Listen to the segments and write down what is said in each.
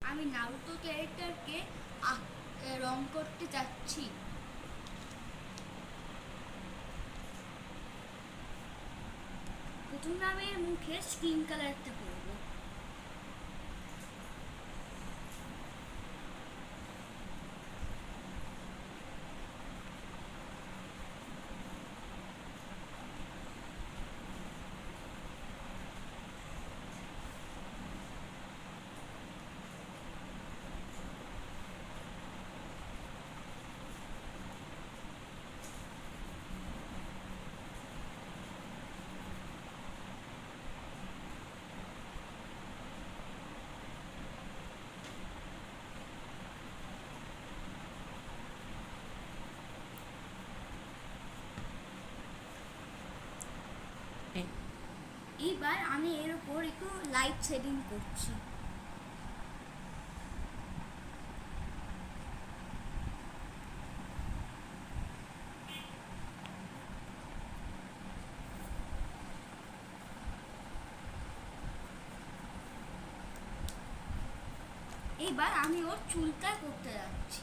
আমি নারুতো ক্যারেক্টারকে রং করতে যাচ্ছি। প্রথমে আমি এর মুখে স্কিন কালারটা করব। এইবার আমি এর উপর একটু লাইট শেডিং করছি। এবার আমি ওর চুলটা করতে যাচ্ছি।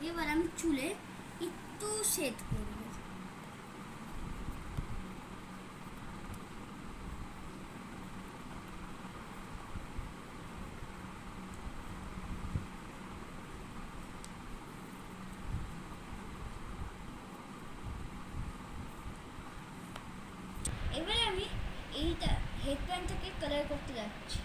এবার আমি চুলে একটু শেড করব। এবার আমি এইটা হেডব্যান্ডটাকে কালার করতে যাচ্ছি।